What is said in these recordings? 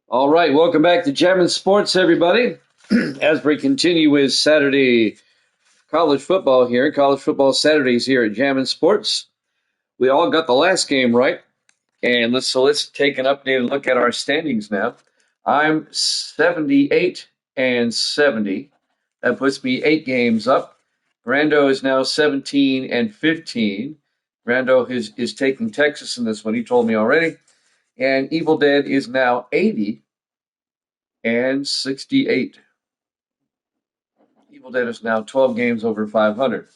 All right, welcome back to Jammin' Sports, everybody. As we continue with Saturday college football here, college football Saturdays here at Jammin' Sports. We all got the last game right, and let's take an updated look at our standings now. I'm 78 and 70. That puts me 8 games up. Brando is now 17 and 15. Brando is taking Texas in this one. He told me already. And Evil Dead is now 80 and 68. Evil Dead is now 12 games over 500.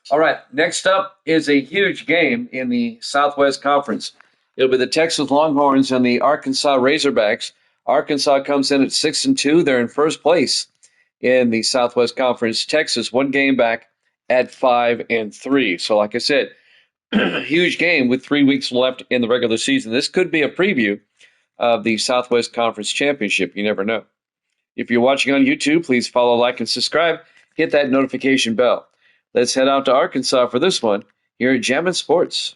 All right, next up is a huge game in the Southwest Conference. It'll be the Texas Longhorns and the Arkansas Razorbacks. Arkansas comes in at 6-2. They're in first place in the Southwest Conference. Texas, 1 game back at 5-3. So, like I said, huge game with 3 weeks left in the regular season. This could be a preview of the Southwest Conference Championship. You never know. If you're watching on YouTube, please follow, like, and subscribe. Hit that notification bell. Let's head out to Arkansas for this one here at Jammin' Sports.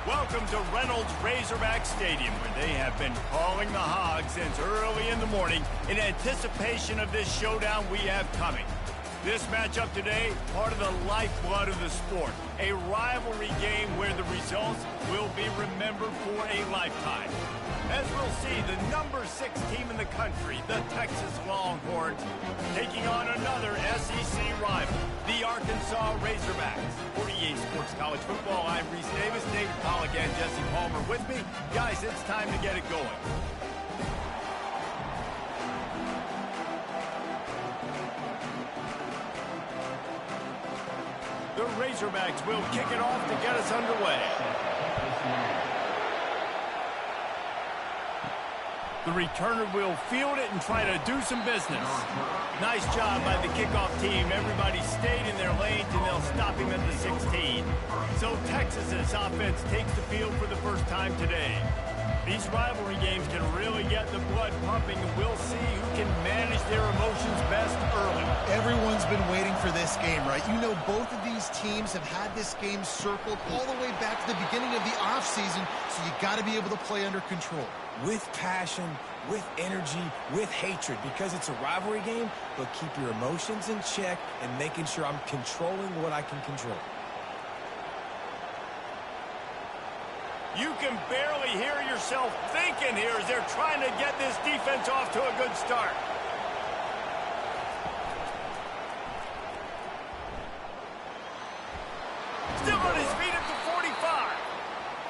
Welcome to Reynolds Razorback Stadium, where they have been calling the Hogs since early in the morning in anticipation of this showdown we have coming. This matchup today, part of the lifeblood of the sport, a rivalry game where the results will be remembered for a lifetime. As we'll see, the number 6 team in the country, the Texas Longhorns, taking on another SEC rival, the Arkansas Razorbacks. 48 Sports College Football, I'm Reese Davis, David Pollack, and Jesse Palmer with me. Guys, it's time to get it going. The Razorbacks will kick it off to get us underway. The returner will field it and try to do some business. Nice job by the kickoff team. Everybody stayed in their lanes, and they'll stop him at the 16. So Texas's offense takes the field for the first time today. These rivalry games can really get the blood pumping, and we'll see who can manage their emotions best early. Everyone's been waiting for this game, right? You know, both of these teams have had this game circled all the way back to the beginning of the offseason, so you got to be able to play under control. With passion, with energy, with hatred, because it's a rivalry game, but keep your emotions in check and making sure I'm controlling what I can control. You can barely hear yourself thinking here as they're trying to get this defense off to a good start. Still on his feet at the 45.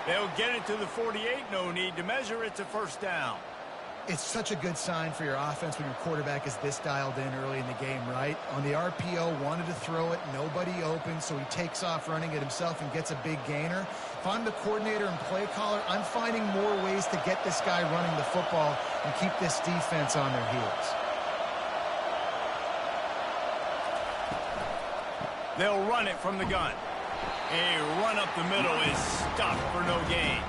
They'll get it to the 48. No need to measure. It's a first down. It's such a good sign for your offense when your quarterback is this dialed in early in the game, right? On the RPO, wanted to throw it, nobody open, so he takes off running it himself and gets a big gainer. If I'm the coordinator and play caller, I'm finding more ways to get this guy running the football and keep this defense on their heels. They'll run it from the gun. A run up the middle is stopped for no gain.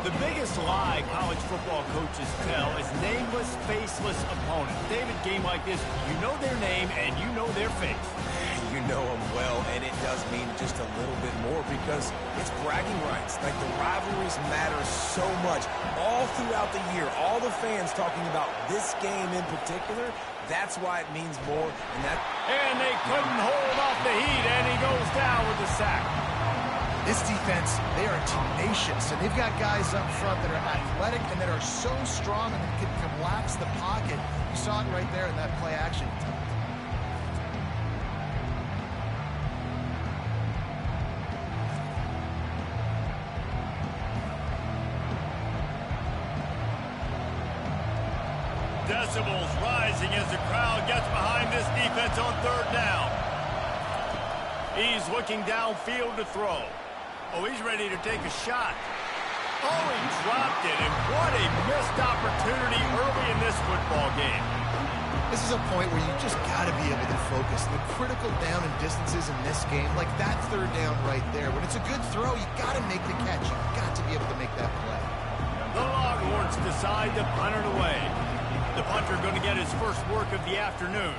The biggest lie college football coaches tell is nameless, faceless opponents. David, game like this, you know their name and you know their face. You know them well, and it does mean just a little bit more because it's bragging rights. Like, the rivalries matter so much all throughout the year. All the fans talking about this game in particular, that's why it means more. And they couldn't hold off the heat, and he goes down with the sack. This defense, they are tenacious, and they've got guys up front that are athletic and that are so strong and can collapse the pocket. You saw it right there in that play action. Decibels rising as the crowd this defense on third down. He's looking downfield to throw. Oh, he's ready to take a shot. Oh, he dropped it, and what a missed opportunity early in this football game. This is a point where you just got to be able to focus. The critical down and distances in this game, like that third down right there. When it's a good throw, you got to make the catch. You've got to be able to make that play. The Longhorns decide to punt it away. The punter going to get his first work of the afternoon.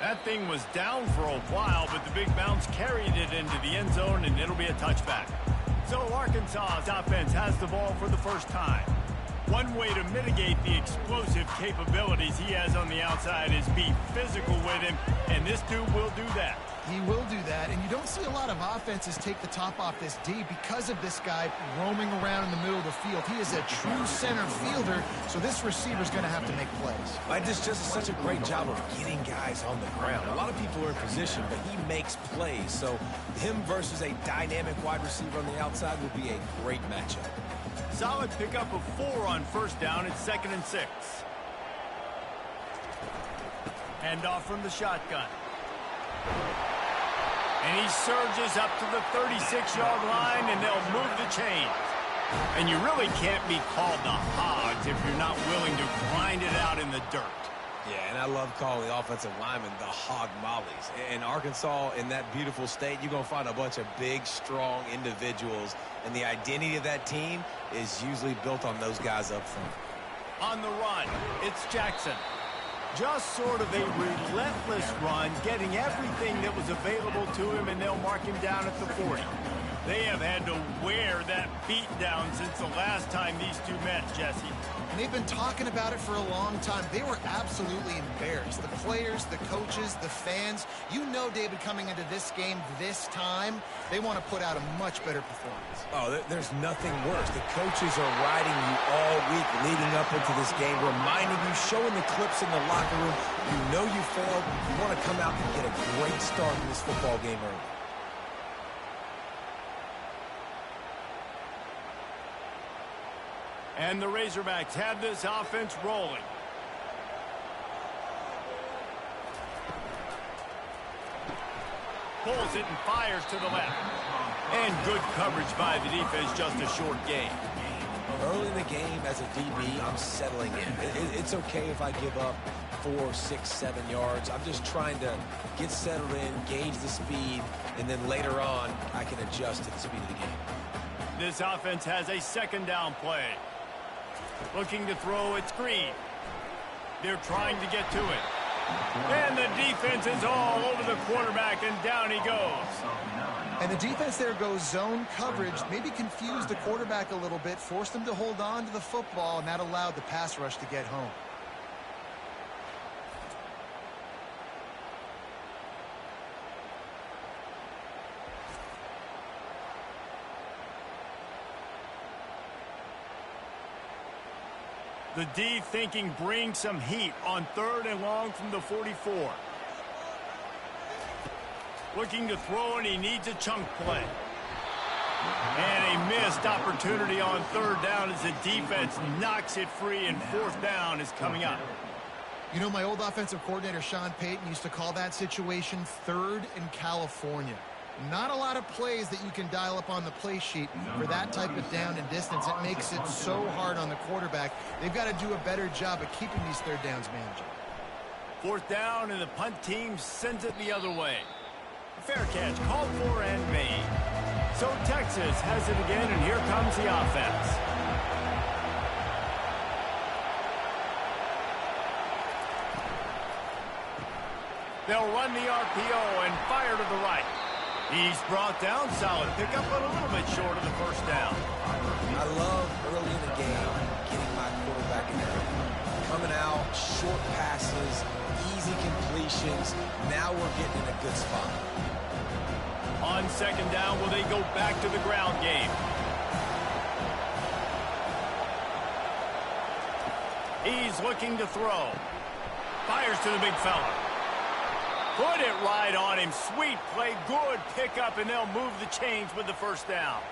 That thing was down for a while, but the big bounce carried it into the end zone, and it'll be a touchback. So Arkansas's offense has the ball for the first time. One way to mitigate the explosive capabilities he has on the outside is be physical with him, and this dude will do that. He will do that, and you don't see a lot of offenses take the top off this D because of this guy roaming around in the middle of the field. He is a true center fielder, so this receiver's going to have to make plays. Like, this just such a great job of getting guys on the ground. A lot of people are in position, but he makes plays. So him versus a dynamic wide receiver on the outside would be a great matchup. Solid pickup of 4 on first down. It's 2nd and 6. Hand off from the shotgun. And he surges up to the 36-yard line, and they'll move the chains. And you really can't be called the Hogs if you're not willing to grind it out in the dirt. Yeah, and I love calling the offensive linemen the hog mollies. In Arkansas, in that beautiful state, you're going to find a bunch of big, strong individuals, and the identity of that team is usually built on those guys up front. On the run, it's Jackson. Just sort of a relentless run, getting everything that was available to him, and they'll mark him down at the 40. They have had to wear that beat down since the last time these two met, Jesse. And they've been talking about it for a long time. They were absolutely embarrassed. The players, the coaches, the fans. You know, David, coming into this game this time, they want to put out a much better performance. Oh, there's nothing worse. The coaches are riding you all week leading up into this game, reminding you, showing the clips in the locker room. You know you failed. You want to come out and get a great start in this football game early. And the Razorbacks have this offense rolling. Pulls it and fires to the left. And good coverage by the defense, just a short gain. Early in the game, as a DB, I'm settling in. It's okay if I give up 4, 6, 7 yards. I'm just trying to get settled in, gauge the speed, and then later on, I can adjust to the speed of the game. This offense has a 2nd down play. Looking to throw, it's Green. They're trying to get to it. And the defense is all over the quarterback, and down he goes. And the defense there goes zone coverage, maybe confused the quarterback a little bit, forced him to hold on to the football, and that allowed the pass rush to get home. The D thinking bring some heat on 3rd and long from the 44. Looking to throw, and he needs a chunk play. And a missed opportunity on 3rd down as the defense knocks it free, and 4th down is coming up. You know, my old offensive coordinator, Sean Payton, used to call that situation 3rd and California. Not a lot of plays that you can dial up on the play sheet for that type of down and distance. It makes it so hard on the quarterback. They've got to do a better job of keeping these 3rd downs manageable. 4th down, and the punt team sends it the other way. Fair catch called for and made. So Texas has it again, and here comes the offense. They'll run the RPO and fire to the right. He's brought down, solid pickup, but a little bit short of the 1st down. I love early in the game getting my quarterback in there. Coming out, short passes, easy completions. Now we're getting in a good spot. On 2nd down, will they go back to the ground game? He's looking to throw. Fires to the big fella. Put it right on him. Sweet play, good pickup, and they'll move the chains with the 1st down.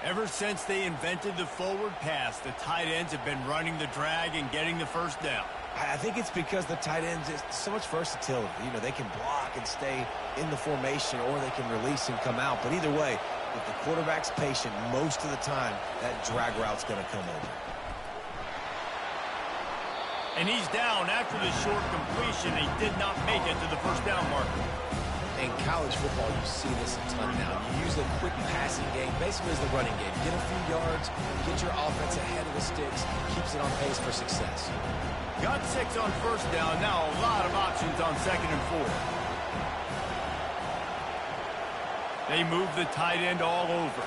Ever since they invented the forward pass, the tight ends have been running the drag and getting the first down. I think it's because the tight ends is so much versatility. You know, they can block and stay in the formation, or they can release and come out. But either way, if the quarterback's patient most of the time, that drag route's going to come over. And he's down after the short completion. He did not make it to the first down marker. In college football, you see this a ton now. You use a quick passing game, basically as the running game. Get a few yards, get your offense ahead of the sticks, keeps it on pace for success. Got 6 on first down. Now a lot of options on 2nd and 4. They move the tight end all over.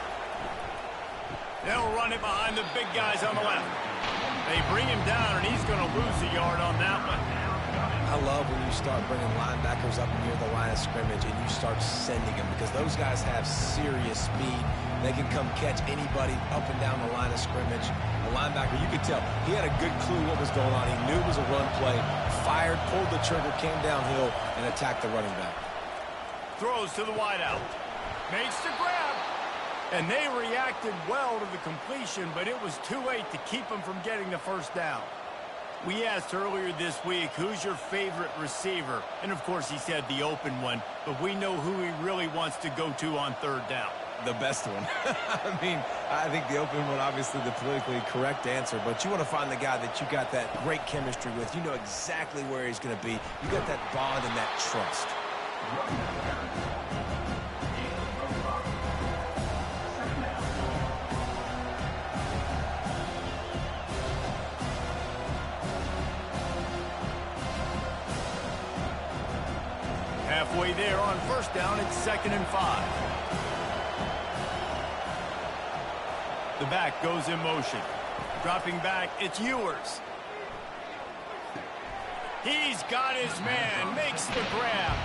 They'll run it behind the big guys on the left. They bring him down, and he's going to lose a yard on that one. I love when you start bringing linebackers up near the line of scrimmage and you start sending them, because those guys have serious speed. They can come catch anybody up and down the line of scrimmage. The linebacker, you could tell, he had a good clue what was going on. He knew it was a run play, fired, pulled the trigger, came downhill, and attacked the running back. Throws to the wideout. Makes the grab. And they reacted well to the completion, but it was too late to keep them from getting the first down. We asked earlier this week, who's your favorite receiver? And, of course, he said the open one, but we know who he really wants to go to on 3rd down. The best one. I mean, I think the open one, obviously the politically correct answer, but you want to find the guy that you got that great chemistry with. You know exactly where he's going to be. You got that bond and that trust. Halfway there on first down, it's 2nd and 5. The back goes in motion. Dropping back, it's Ewers. He's got his man, makes the grab.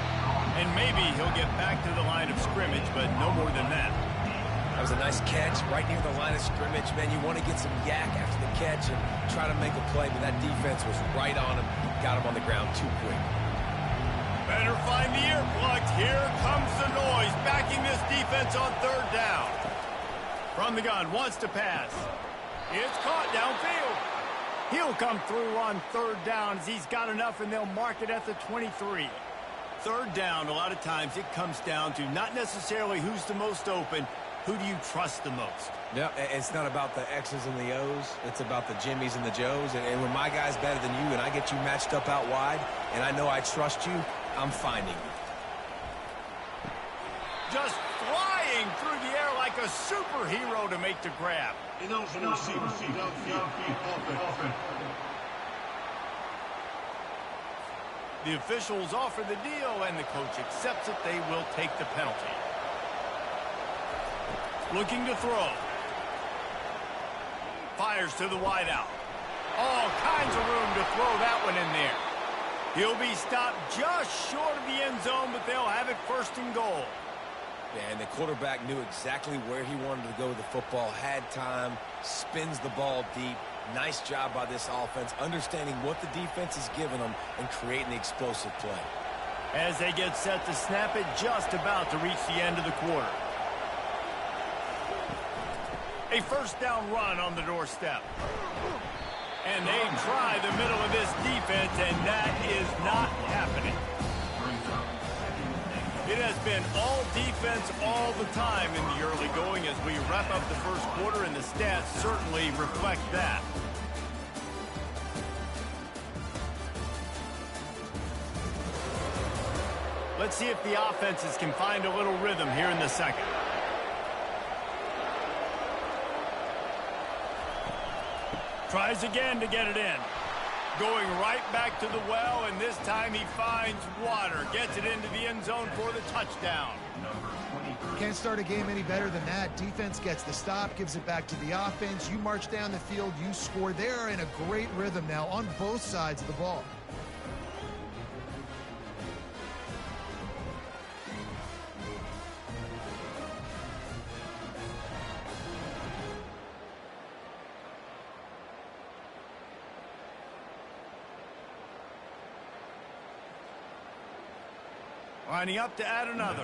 And maybe he'll get back to the line of scrimmage, but no more than that. That was a nice catch right near the line of scrimmage. Man, you want to get some yak after the catch and try to make a play, but that defense was right on him. Got him on the ground too quick. Better find the earplugs. Here comes the noise, backing this defense on 3rd down. From the gun, wants to pass. It's caught downfield. He'll come through on 3rd down as he's got enough, and they'll mark it at the 23. 3rd down, a lot of times it comes down to not necessarily who's the most open, who do you trust the most? Yeah, it's not about the X's and the O's. It's about the Jimmies and the Joes. And when my guy's better than you and I get you matched up out wide, and I know I trust you, I'm finding you. Just flying through the air like a superhero to make the grab. The officials offer the deal, and the coach accepts it. They will take the penalty. Looking to throw. Fires to the wideout. All kinds of room to throw that one in there. He'll be stopped just short of the end zone, but they'll have it 1st and goal. Yeah, and the quarterback knew exactly where he wanted to go with the football, had time, spins the ball deep. Nice job by this offense, understanding what the defense is giving them and creating the explosive play. As they get set to snap it, just about to reach the end of the quarter. A 1st down run on the doorstep. And they try the middle of this defense, and that is not happening. It has been all defense all the time in the early going as we wrap up the 1st quarter, and the stats certainly reflect that. Let's see if the offenses can find a little rhythm here in the 2nd. Tries again to get it in. Going right back to the well, and this time he finds water. Gets it into the end zone for the touchdown. Can't start a game any better than that. Defense gets the stop, gives it back to the offense. You march down the field, you score. They're in a great rhythm now on both sides of the ball. Lining up to add another.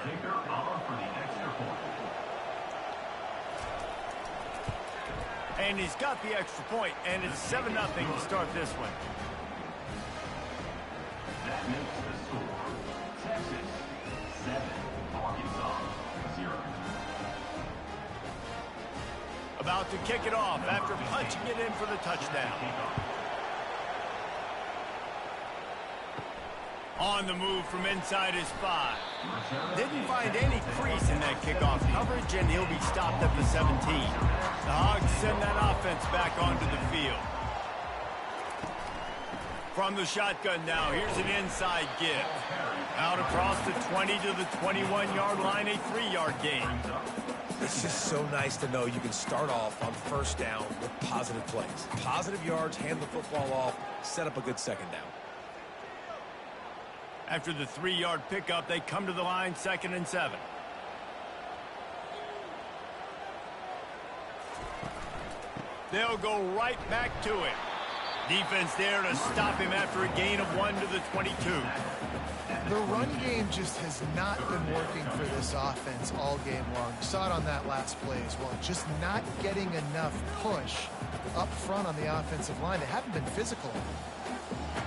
And he's got the extra point, and it's 7-0 to start this one. That makes the score Texas 7, Arkansas 0. About to kick it off after punching it in for the touchdown. On the move from inside his 5. Didn't find any crease in that kickoff coverage, and he'll be stopped at the 17. The Hogs send that offense back onto the field. From the shotgun now, here's an inside give. Out across the 20 to the 21-yard line, a 3-yard gain. It's just so nice to know you can start off on first down with positive plays. Positive yards, hand the football off, set up a good second down. After the 3-yard pickup, they come to the line, 2nd and 7. They'll go right back to it. Defense there to stop him after a gain of 1 to the 22. The run game just has not been working for this offense all game long. You saw it on that last play as well. Just not getting enough push up front on the offensive line. They haven't been physical.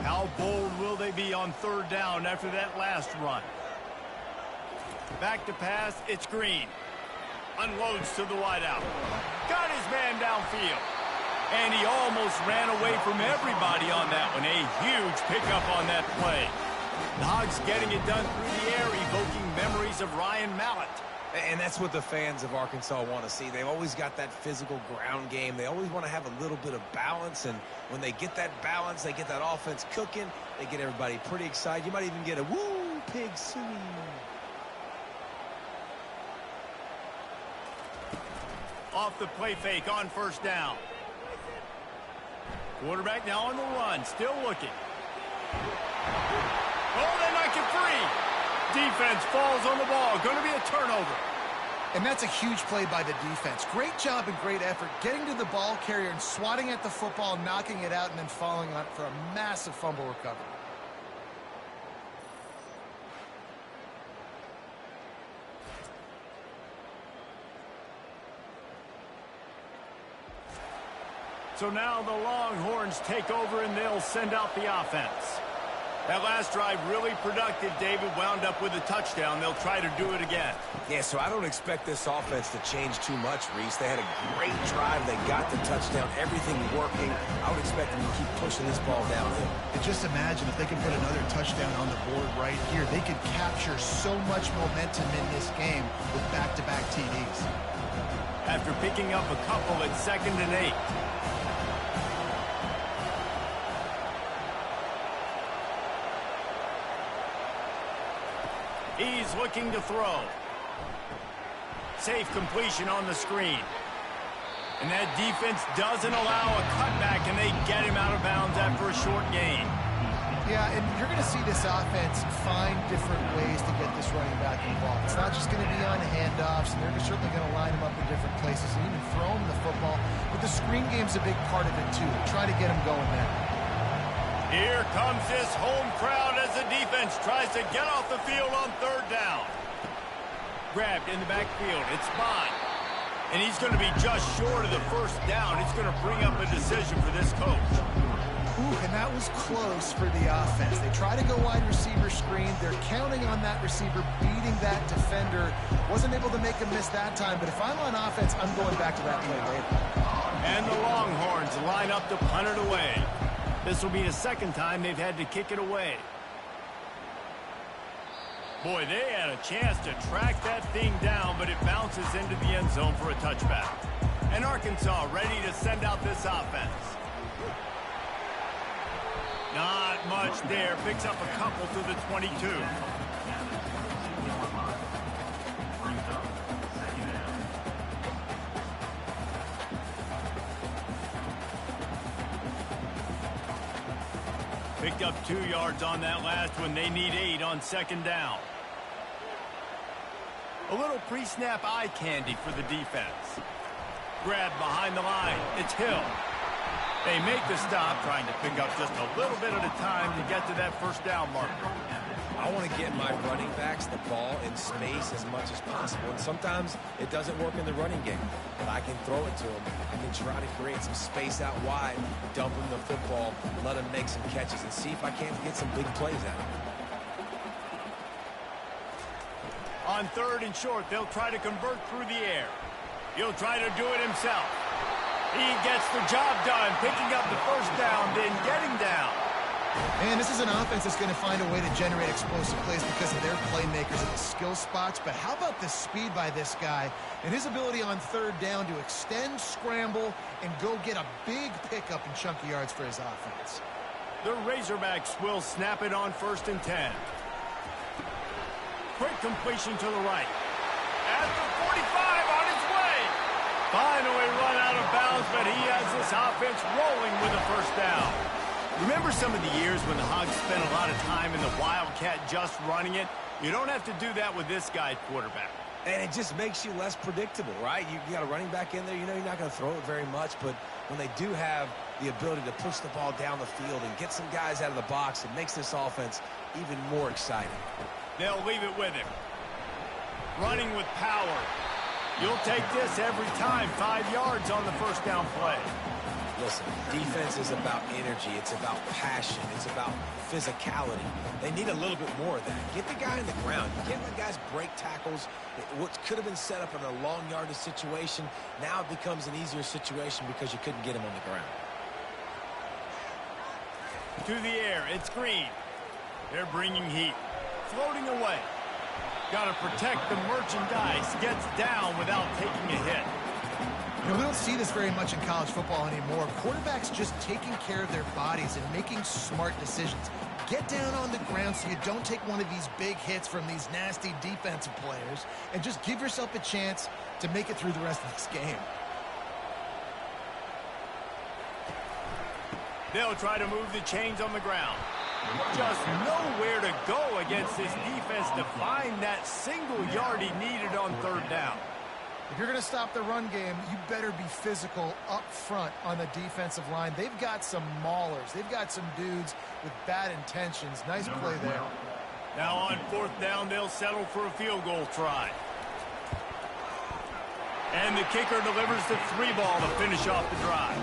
How bold will they be on 3rd down after that last run? Back to pass, it's Green. Unloads to the wideout. Got his man downfield. And he almost ran away from everybody on that one. A huge pickup on that play. The Hogs getting it done through the air, evoking memories of Ryan Mallett. And that's what the fans of Arkansas want to see. They've always got that physical ground game. They always want to have a little bit of balance. And when they get that balance, they get that offense cooking. They get everybody pretty excited. You might even get a woo, pig suey. Off the play fake on 1st down. Quarterback now on the run, still looking. Oh, they knock it free. Defense falls on the ball. Going to be a turnover. And that's a huge play by the defense. Great job and great effort getting to the ball carrier and swatting at the football, knocking it out, and then falling on it for a massive fumble recovery. So now the Longhorns take over and they'll send out the offense. That last drive really productive. David wound up with a touchdown. They'll try to do it again. Yeah, so I don't expect this offense to change too much, Reese. They had a great drive. They got the touchdown. Everything working. I would expect them to keep pushing this ball downhill. And just imagine if they can put another touchdown on the board right here. They could capture so much momentum in this game with back-to-back TDs. After picking up a couple at 2nd and 8. He's looking to throw. Safe completion on the screen. And that defense doesn't allow a cutback, and they get him out of bounds after a short gain. Yeah, and you're going to see this offense find different ways to get this running back involved. It's not just going to be on handoffs, and they're certainly going to line him up in different places and even throw him the football. But the screen game's a big part of it, too. Try to get him going there. Here comes this home crowd as the defense tries to get off the field on 3rd down. Grabbed in the backfield. It's Bond. And he's going to be just short of the 1st down. It's going to bring up a decision for this coach. Ooh, and that was close for the offense. They try to go wide receiver screen. They're counting on that receiver beating that defender. Wasn't able to make a miss that time, but if I'm on offense, I'm going back to that play later. And the Longhorns line up to punt it away. This will be the 2nd time they've had to kick it away. Boy, they had a chance to track that thing down, but it bounces into the end zone for a touchback. And Arkansas ready to send out this offense. Not much there. Picks up a couple to the 22. Picked up 2 yards on that last one. They need 8 on 2nd down. A little pre-snap eye candy for the defense. Grabbed behind the line. It's Hill. They make the stop, trying to pick up just a little bit at a time to get to that first down marker. I want to get my running backs the ball in space as much as possible. And sometimes it doesn't work in the running game, but I can throw it to them. I can try to create some space out wide, dump them the football, let them make some catches, and see if I can't get some big plays out of them. On 3rd and short, they'll try to convert through the air. He'll try to do it himself. He gets the job done, picking up the first down, then getting down. And this is an offense that's going to find a way to generate explosive plays because of their playmakers at the skill spots. But how about the speed by this guy and his ability on 3rd down to extend, scramble, and go get a big pickup in chunky yards for his offense? The Razorbacks will snap it on 1st and 10. Quick completion to the right. At the 45, on its way. Finally run out of bounds, but he has this offense rolling with a first down. Remember some of the years when the Hogs spent a lot of time in the Wildcat just running it? You don't have to do that with this guy at quarterback. And it just makes you less predictable, right? You got a running back in there. You know you're not going to throw it very much, but when they do have the ability to push the ball down the field and get some guys out of the box, it makes this offense even more exciting. They'll leave it with him. Running with power. You'll take this every time. 5 yards on the first down play. Listen, defense is about energy. It's about passion. It's about physicality. They need a little bit more of that. Get the guy on the ground. You can't let guys break tackles. What could have been set up in a long yardage situation, now it becomes an easier situation because you couldn't get him on the ground. To the air, it's Green. They're bringing heat. Floating away. Got to protect the merchandise. Gets down without taking a hit. You know, we don't see this very much in college football anymore. Quarterbacks just taking care of their bodies and making smart decisions. Get down on the ground so you don't take one of these big hits from these nasty defensive players and just give yourself a chance to make it through the rest of this game. They'll try to move the chains on the ground. Just nowhere to go against this defense to find that single yard he needed on 3rd down. If you're going to stop the run game, you better be physical up front on the defensive line. They've got some maulers. They've got some dudes with bad intentions. Nice play there. Now on 4th down, they'll settle for a field goal try. And the kicker delivers the 3 ball to finish off the drive.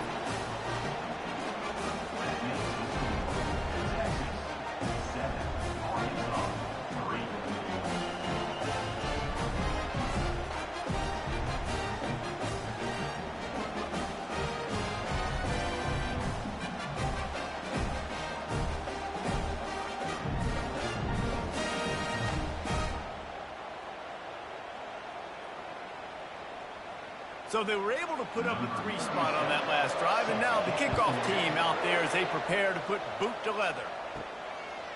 So they were able to put up a 3 spot on that last drive, and now the kickoff team out there as they prepare to put boot to leather.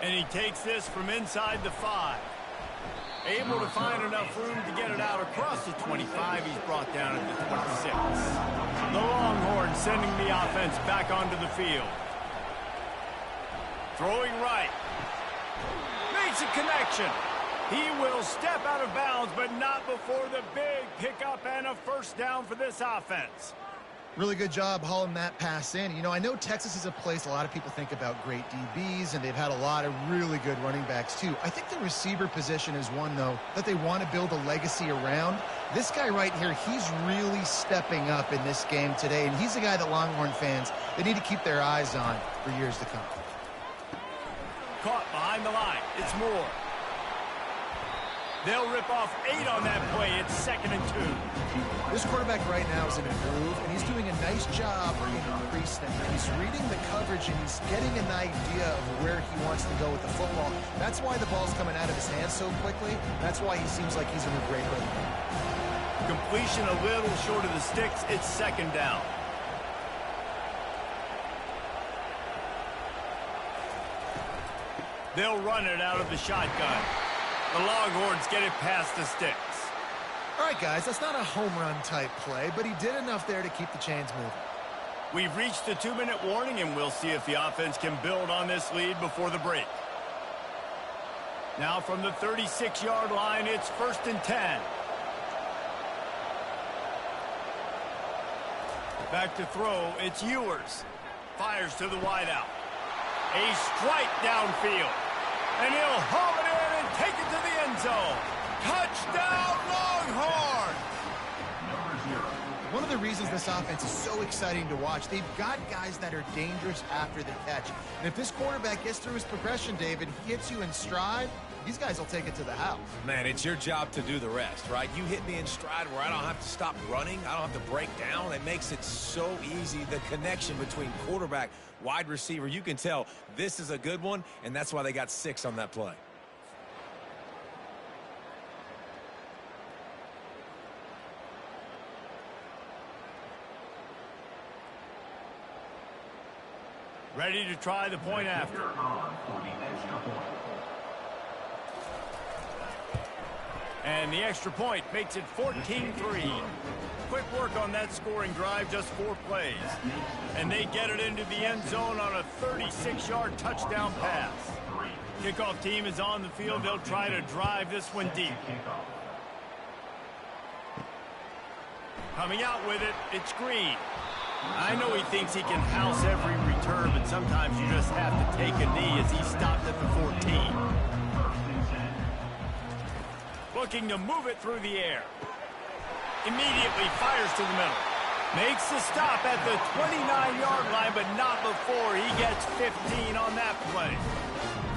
And he takes this from inside the 5. Able to find enough room to get it out across the 25. He's brought down at the 26. The Longhorns sending the offense back onto the field. Throwing right. Makes a connection. He will step out of bounds, but not before the big pickup and a first down for this offense. Really good job hauling that pass in. You know, I know Texas is a place a lot of people think about great DBs, and they've had a lot of really good running backs, too. I think the receiver position is one, though, that they want to build a legacy around. This guy right here, he's really stepping up in this game today, and he's a guy that Longhorn fans, they need to keep their eyes on for years to come. Caught behind the line. It's Moore. They'll rip off 8 on that play. It's 2nd and 2. This quarterback right now is in a groove, and he's doing a nice job bringing increase there. He's reading the coverage, and he's getting an idea of where he wants to go with the football. That's why the ball's coming out of his hands so quickly. That's why he seems like he's in a great rhythm. Completion a little short of the sticks. It's 2nd down. They'll run it out of the shotgun. The Longhorns get it past the sticks. All right, guys, that's not a home run type play, but he did enough there to keep the chains moving. We've reached the 2-minute warning, and we'll see if the offense can build on this lead before the break. Now from the 36-yard line, it's 1st and 10. Back to throw, it's Ewers. fires to the wideout. A strike downfield. And he'll haul it in and take it to the end zone. Touchdown, Longhorn! One of the reasons this offense is so exciting to watch, they've got guys that are dangerous after the catch. And if this quarterback gets through his progression, David, hits you in stride, these guys will take it to the house. Man, it's your job to do the rest, right? You hit me in stride where I don't have to stop running. I don't have to break down. It makes it so easy. The connection between quarterback, wide receiver, you can tell this is a good one, and that's why they got 6 on that play. Ready to try the point after. And the extra point makes it 14-3. Quick work on that scoring drive, just 4 plays. And they get it into the end zone on a 36-yard touchdown pass. Kickoff team is on the field. They'll try to drive this one deep. Coming out with it, it's Green. I know he thinks he can house every return, but sometimes you just have to take a knee as he stopped at the 14. Looking to move it through the air. Immediately fires to the middle. Makes the stop at the 29-yard line, but not before he gets 15 on that play.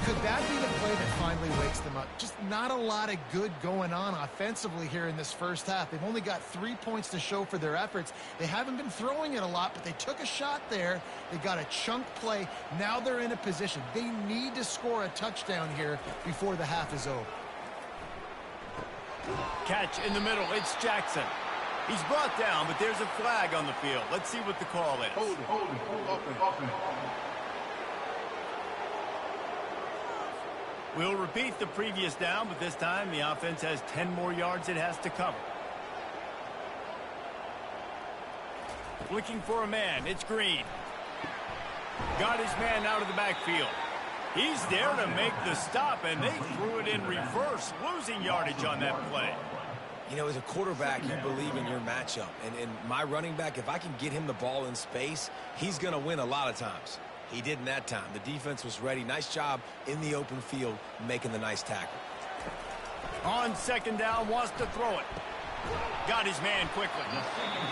Could that be the play that finally wakes them up? Just not a lot of good going on offensively here in this first half. They've only got 3 points to show for their efforts. They haven't been throwing it a lot, but they took a shot there. They got a chunk play. Now they're in a position. They need to score a touchdown here before the half is over. Catch in the middle. It's Jackson. He's brought down, but there's a flag on the field. Let's see what the call is. Hold it. We'll repeat the previous down, but this time the offense has 10 more yards it has to cover. Looking for a man. It's Green. Got his man out of the backfield. He's there to make the stop, and they threw it in reverse, losing yardage on that play. You know, as a quarterback, you believe in your matchup. And my running back, if I can get him the ball in space, he's going to win a lot of times. He didn't that time. The defense was ready. Nice job in the open field making the nice tackle. On second down, wants to throw it. Got his man quickly.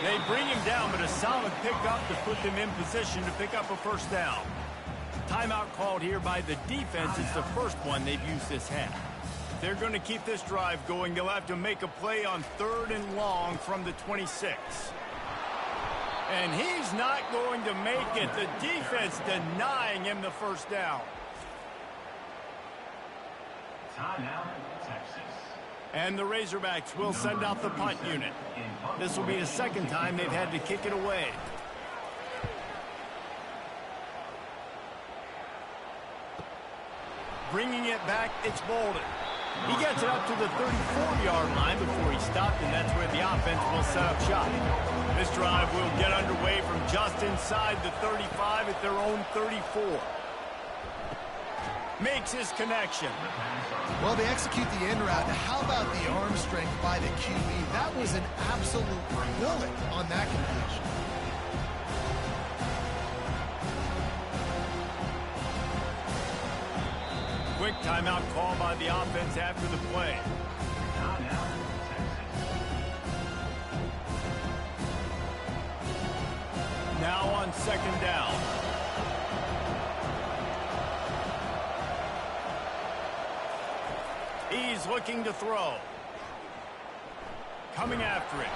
They bring him down, but a solid pickup to put them in position to pick up a first down. Timeout called here by the defense. It's the first one they've used this half. They're going to keep this drive going. They'll have to make a play on 3rd and long from the 26. And he's not going to make it. The defense denying him the first down. Timeout, Texas. And the Razorbacks will send out the punt unit. This will be the second time they've had to kick it away. Bringing it back, it's Bolden. He gets it up to the 34-yard line before he stopped, and that's where the offense will set up shop. This drive will get underway from just inside the 35 at their own 34. Makes his connection. Well, they execute the in route. Now, how about the arm strength by the QB? That was an absolute bullet on that completion. Quick timeout call by the offense after the play. Now on second down. He's looking to throw. Coming after it.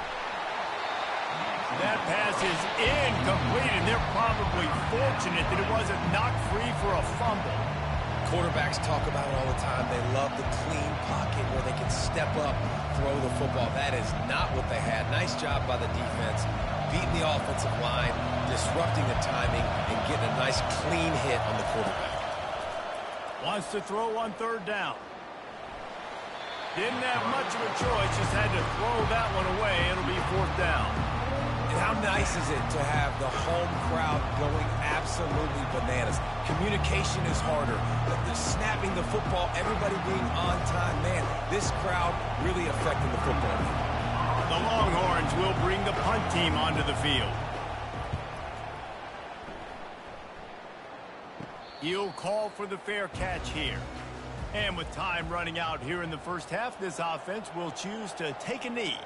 That pass is incomplete, and they're probably fortunate that it wasn't knocked free for a fumble. Quarterbacks talk about it all the time. They love the clean pocket where they can step up, throw the football. That is not what they had. Nice job by the defense, beating the offensive line, disrupting the timing, and getting a nice clean hit on the quarterback. Wants to throw on 3rd down. Didn't have much of a choice, just had to throw that one away. It'll be 4th down. And how nice is it to have the home crowd going absolutely bananas? Communication is harder. The snapping the football, everybody being on time. Man, this crowd really affecting the football game. The Longhorns will bring the punt team onto the field. He'll call for the fair catch here. And with time running out here in the first half, this offense will choose to take a knee.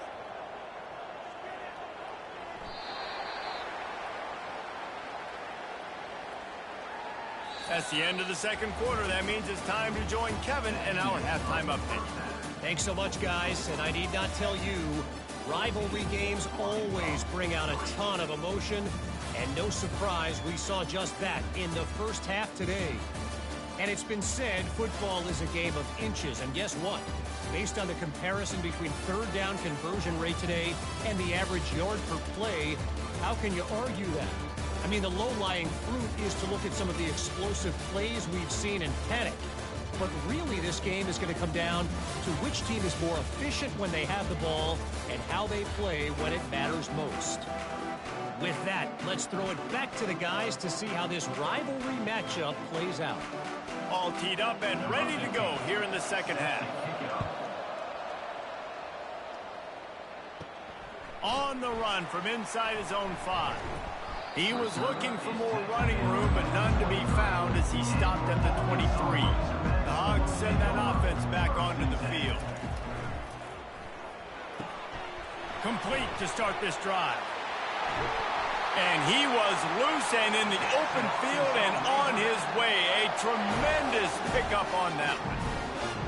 That's the end of the second quarter. That means it's time to join Kevin in our halftime update. Thanks so much, guys. And I need not tell you, rivalry games always bring out a ton of emotion. And no surprise, we saw just that in the first half today. And it's been said, football is a game of inches. And guess what? Based on the comparison between third down conversion rate today and the average yard per play, how can you argue that? I mean, the low-lying fruit is to look at some of the explosive plays we've seen and panic. But really, this game is going to come down to which team is more efficient when they have the ball and how they play when it matters most. With that, let's throw it back to the guys to see how this rivalry matchup plays out. All teed up and ready to go here in the second half. On the run from inside his own 5. He was looking for more running room, but none to be found as he stopped at the 23. The Hogs send that offense back onto the field. Complete to start this drive. And he was loose and in the open field and on his way. A tremendous pickup on that one.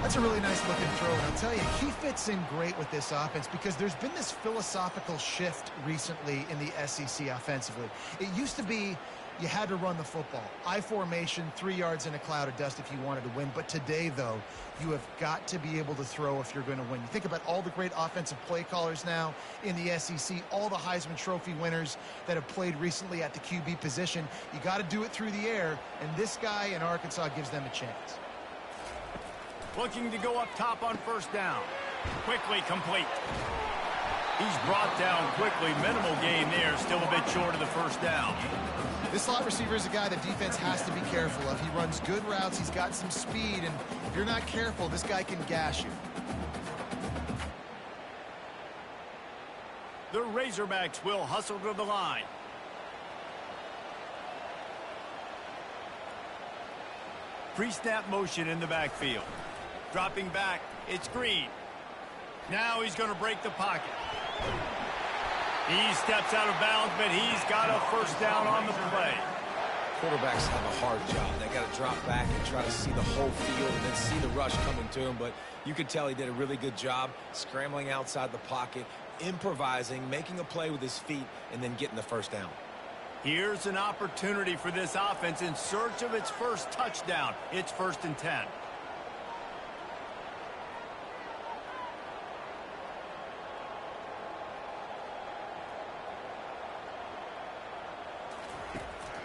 That's a really nice looking throw, and I'll tell you, he fits in great with this offense because there's been this philosophical shift recently in the SEC offensively. It used to be you had to run the football. I formation, 3 yards in a cloud of dust if you wanted to win. But today, though, you have got to be able to throw if you're going to win. You think about all the great offensive play callers now in the SEC, all the Heisman Trophy winners that have played recently at the QB position. You got to do it through the air, and this guy in Arkansas gives them a chance. Looking to go up top on first down. Quickly complete. He's brought down quickly. Minimal gain there. Still a bit short of the first down. This slot receiver is a guy the defense has to be careful of. He runs good routes. He's got some speed. And if you're not careful, this guy can gash you. The Razorbacks will hustle to the line. Pre-snap motion in the backfield. Dropping back, it's Green. Now he's going to break the pocket. He steps out of bounds, but he's got a first down on the play. Quarterbacks have a hard job. They got to drop back and try to see the whole field and then see the rush coming to him. But you could tell he did a really good job scrambling outside the pocket, improvising, making a play with his feet, and then getting the first down. Here's an opportunity for this offense in search of its first touchdown. It's 1st and 10.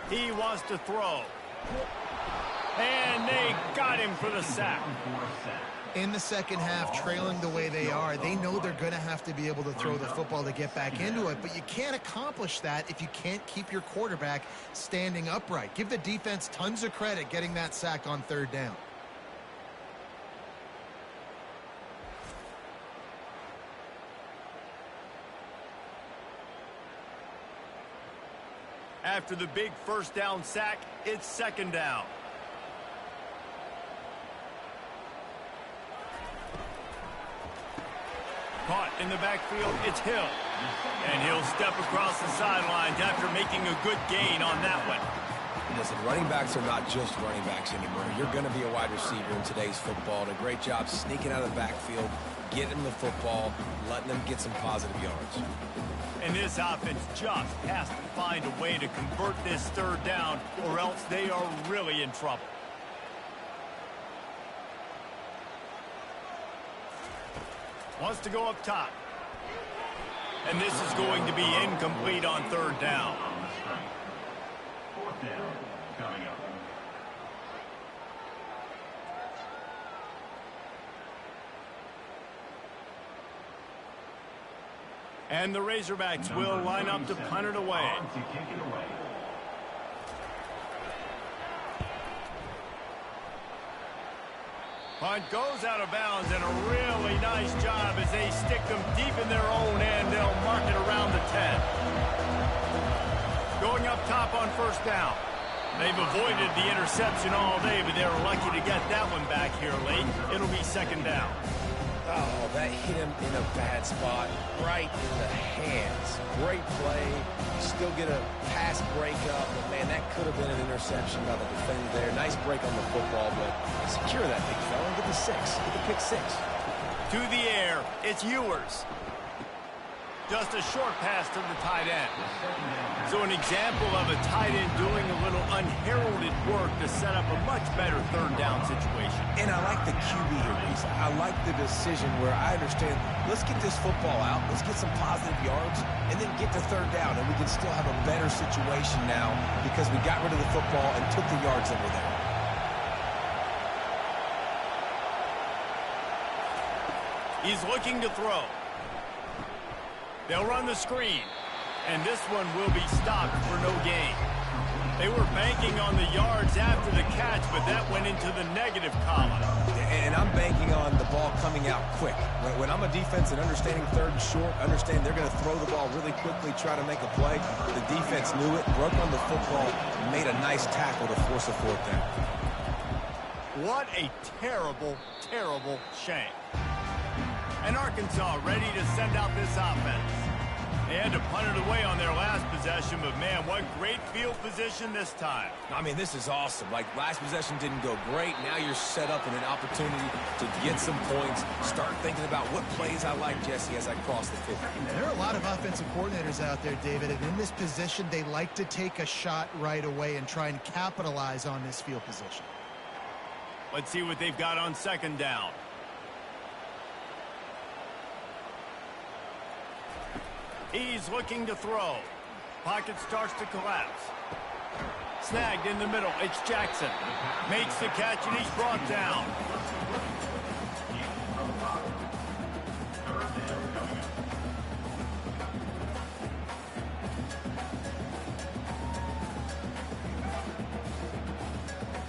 He wants to throw. And they got him for the sack. In the second half, trailing the way they are, they know they're going to have to be able to throw the football to get back into it, but you can't accomplish that if you can't keep your quarterback standing upright. Give the defense tons of credit getting that sack on third down. After the big first down sack, it's 2nd down. Caught in the backfield, it's Hill. And he'll step across the sidelines after making a good gain on that one. Listen, running backs are not just running backs anymore. You're going to be a wide receiver in today's football. And a great job sneaking out of the backfield, getting them the football, letting them get some positive yards. And this offense just has to find a way to convert this third down, or else they are really in trouble. Wants to go up top. And this is going to be incomplete on 3rd down. 4th down coming up. And the Razorbacks will line up to punt it away. To kick it away. Punt goes out of bounds, and a really nice job as they stick them deep in their own end. They'll mark it around the 10. Going up top on 1st down. They've avoided the interception all day, but they were lucky to get that one back here late. It'll be second down. Oh, that hit him in a bad spot, right in the hands. Great play. You still get a pass breakup, but man, that could have been an interception by the defender there. Nice break on the football, but secure that big fella and get the six. Get the pick six. To the air, it's Ewers. Just a short pass to the tight end. So an example of a tight end doing a little unheralded work to set up a much better third down situation. And I like the QB here, Reese. I like the decision where I understand, let's get this football out, let's get some positive yards, and then get to third down, and we can still have a better situation now because we got rid of the football and took the yards that were there. He's looking to throw. They'll run the screen, and this one will be stopped for no gain. They were banking on the yards after the catch, but that went into the negative column. And I'm banking on the ball coming out quick. When I'm a defense and understanding third and short, understand they're going to throw the ball really quickly, try to make a play. The defense knew it, broke on the football, and made a nice tackle to force a fourth down. What a terrible, terrible shame. And Arkansas ready to send out this offense. They had to punt it away on their last possession, but man, what great field position this time. I mean, this is awesome. Like, last possession didn't go great. Now you're set up in an opportunity to get some points. Start thinking about what plays I like, Jesse, as I cross the 50. There are a lot of offensive coordinators out there, David, and in this position, they like to take a shot right away and try and capitalize on this field position. Let's see what they've got on second down. He's looking to throw. Pocket starts to collapse. Snagged in the middle. It's Jackson. Makes the catch, and he's brought down.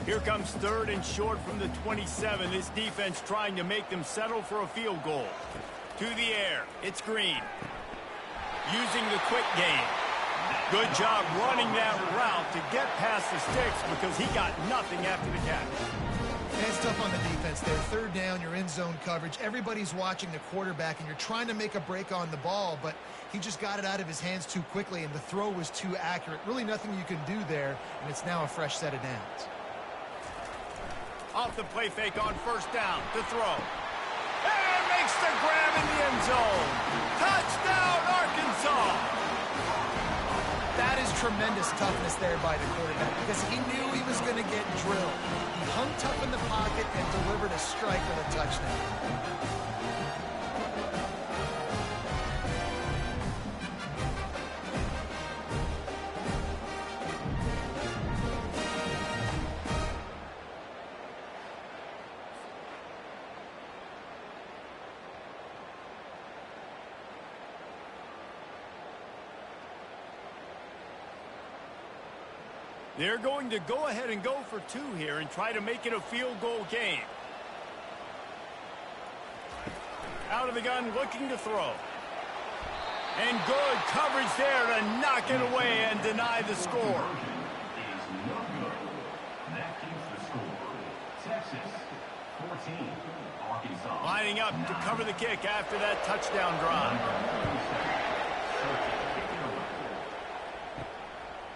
Here comes third and short from the 27. This defense trying to make them settle for a field goal. To the air. It's Green. Using the quick game. Good job running that route to get past the sticks because he got nothing after the catch. And it's tough on the defense there. Third down, you're in zone coverage. Everybody's watching the quarterback, and you're trying to make a break on the ball, but he just got it out of his hands too quickly, and the throw was too accurate. Really nothing you can do there, and it's now a fresh set of downs. Off the play fake on first down to throw. And makes the grab in the end zone. Touchdown, Arkansas! That is tremendous toughness there by the quarterback because he knew he was going to get drilled. He hung tough in the pocket and delivered a strike with a touchdown. They're going to go ahead and go for two here and try to make it a field goal game. Out of the gun, looking to throw. And good coverage there to knock it away and deny the score. Is no good. That keeps the score. Texas 14, Arkansas. Lining up to cover the kick after that touchdown drive.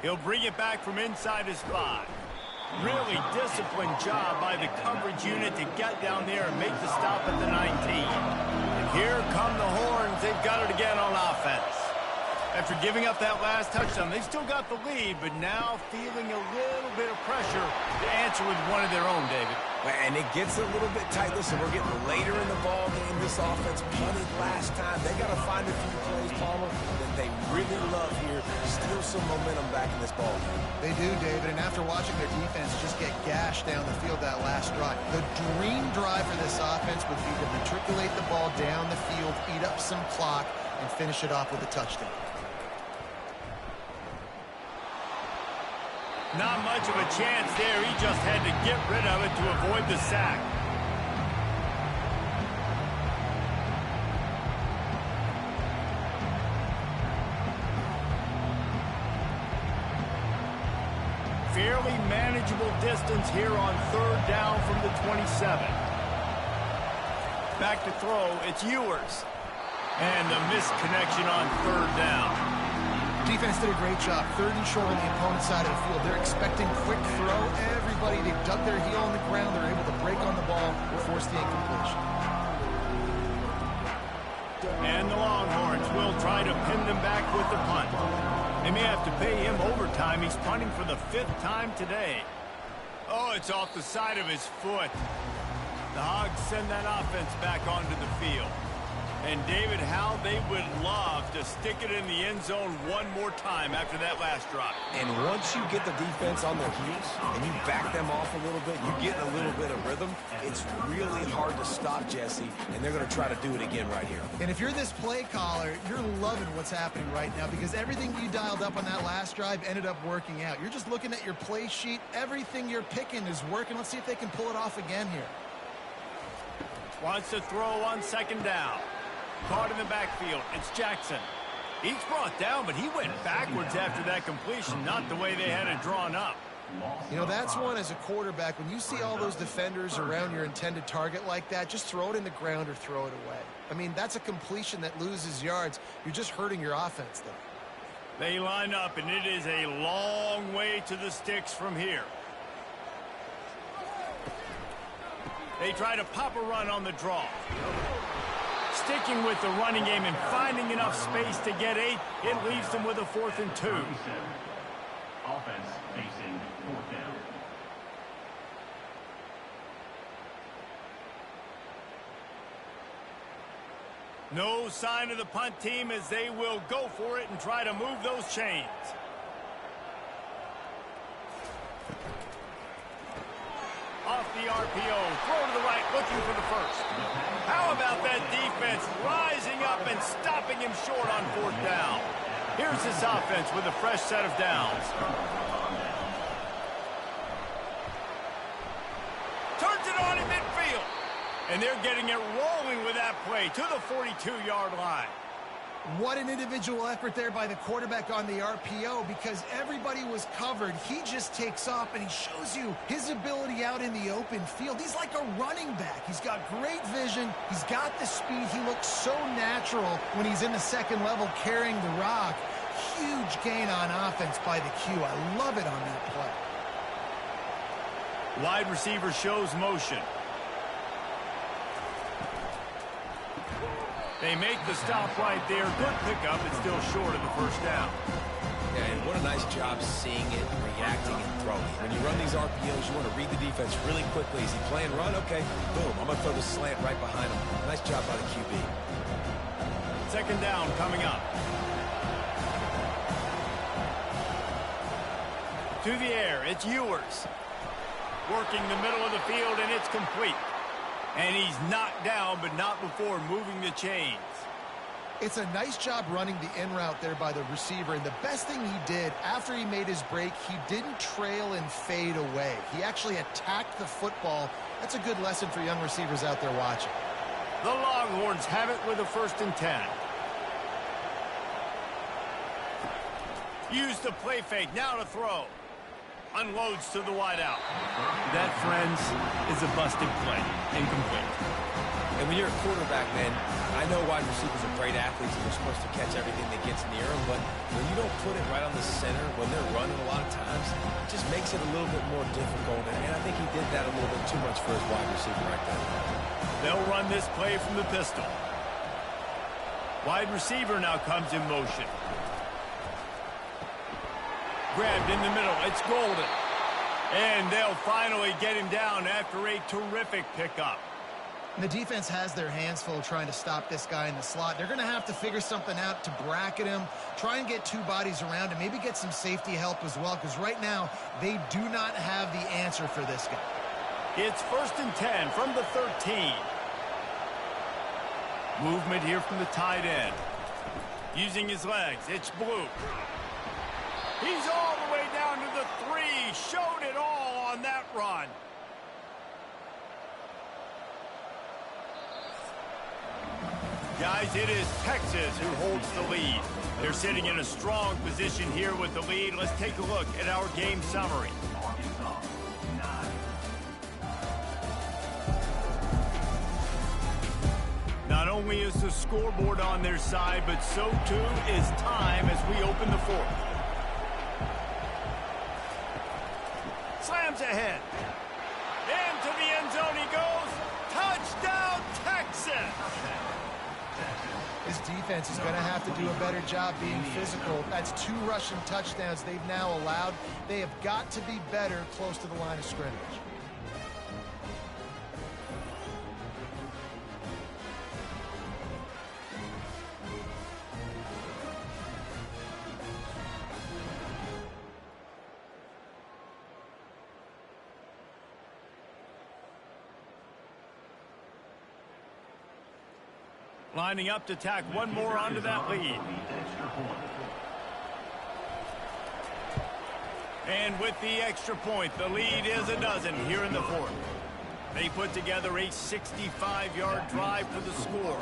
He'll bring it back from inside his 5. Really disciplined job by the coverage unit to get down there and make the stop at the 19. And here come the horns. They've got it again on offense. After giving up that last touchdown, they've still got the lead, but now feeling a little bit of pressure to answer with one of their own, David. And it gets a little bit tight. Listen, we're getting later in the ball game. This offense punted last time. They got to find a few plays, Palmer, that they really love here. Steal some momentum back in this ball game. They do, David, and after watching their defense just get gashed down the field that last drive, the dream drive for this offense would be to matriculate the ball down the field, eat up some clock, and finish it off with a touchdown. Not much of a chance there. He just had to get rid of it to avoid the sack. Fairly manageable distance here on 3rd down from the 27. Back to throw, it's Ewers. And the missed connection on 3rd down. Defense did a great job. 3rd and short on the opponent's side of the field. They're expecting quick throw. Everybody, they've dug their heel on the ground. They're able to break on the ball and force the incompletion. And the Longhorns will try to pin them back with the punt. They may have to pay him overtime. He's punting for the 5th time today. Oh, it's off the side of his foot. The Hogs send that offense back onto the field. And David, how they would love to stick it in the end zone one more time after that last drop. And once you get the defense on their heels and you back them off a little bit, you get a little bit of rhythm, it's really hard to stop Jesse, and they're going to try to do it again right here. And if you're this play caller, you're loving what's happening right now because everything you dialed up on that last drive ended up working out. You're just looking at your play sheet. Everything you're picking is working. Let's see if they can pull it off again here. Wants to throw on 2nd down. Caught in the backfield. It's Jackson. He's brought down, but he went backwards after that completion, not the way they had it drawn up. You know, that's one as a quarterback. When you see all those defenders around your intended target like that, just throw it in the ground or throw it away. I mean, that's a completion that loses yards. You're just hurting your offense there. They line up, and it is a long way to the sticks from here. They try to pop a run on the draw. Sticking with the running game and finding enough space to get 8, it leaves them with a 4th and 2. Offense facing 4th down. No sign of the punt team as they will go for it and try to move those chains. Off the RPO, throw to the right, looking for the 1st. How about that defense rising up and stopping him short on 4th down? Here's this offense with a fresh set of downs. Turns it on in midfield. And they're getting it rolling with that play to the 42-yard line. What an individual effort there by the quarterback on the RPO because everybody was covered. He just takes off and he shows you his ability out in the open field. He's like a running back. He's got great vision. He's got the speed. He looks so natural when he's in the 2nd level carrying the rock. Huge gain on offense by the Q. I love it on that play. Wide receiver shows motion. They make the stop right there. Good pickup. It's still short of the 1st down. Yeah, and what a nice job seeing it, reacting, and throwing. When you run these RPOs, you want to read the defense really quickly. Is he playing run? Okay, boom. I'm going to throw the slant right behind him. Nice job by the QB. 2nd down coming up. To the air, it's Ewers. Working the middle of the field, and it's complete. And he's knocked down, but not before moving the chains. It's a nice job running the in route there by the receiver. And the best thing he did after he made his break, he didn't trail and fade away. He actually attacked the football. That's a good lesson for young receivers out there watching. The Longhorns have it with a 1st and 10. Use the play fake. Now to throw. Unloads to the wideout. That, friends, is a busted play. Incomplete. And when you're a quarterback, man, I know wide receivers are great athletes and they're supposed to catch everything that gets near them, but when you don't put it right on the center, when they're running a lot of times, it just makes it a little bit more difficult. And I think he did that a little bit too much for his wide receiver right there. They'll run this play from the pistol. Wide receiver now comes in motion. Grabbed in the middle. It's Golden. And they'll finally get him down after a terrific pickup. And the defense has their hands full trying to stop this guy in the slot. They're going to have to figure something out to bracket him, try and get 2 bodies around him, maybe get some safety help as well, because right now they do not have the answer for this guy. It's 1st and 10 from the 13. Movement here from the tight end. Using his legs. It's Blue. He's all the way down to the 3. Showed it all on that run. Guys, it is Texas who holds the lead. They're sitting in a strong position here with the lead. Let's take a look at our game summary. Not only is the scoreboard on their side, but so too is time as we open the fourth. Slams ahead. Into the end zone he goes. Touchdown, Texas! This defense is going to have to do a better job being physical. That's 2 rushing touchdowns they've now allowed. They have got to be better close to the line of scrimmage. Lining up to tack one more onto that lead. And with the extra point, the lead is a dozen here in the fourth. They put together a 65-yard drive for the score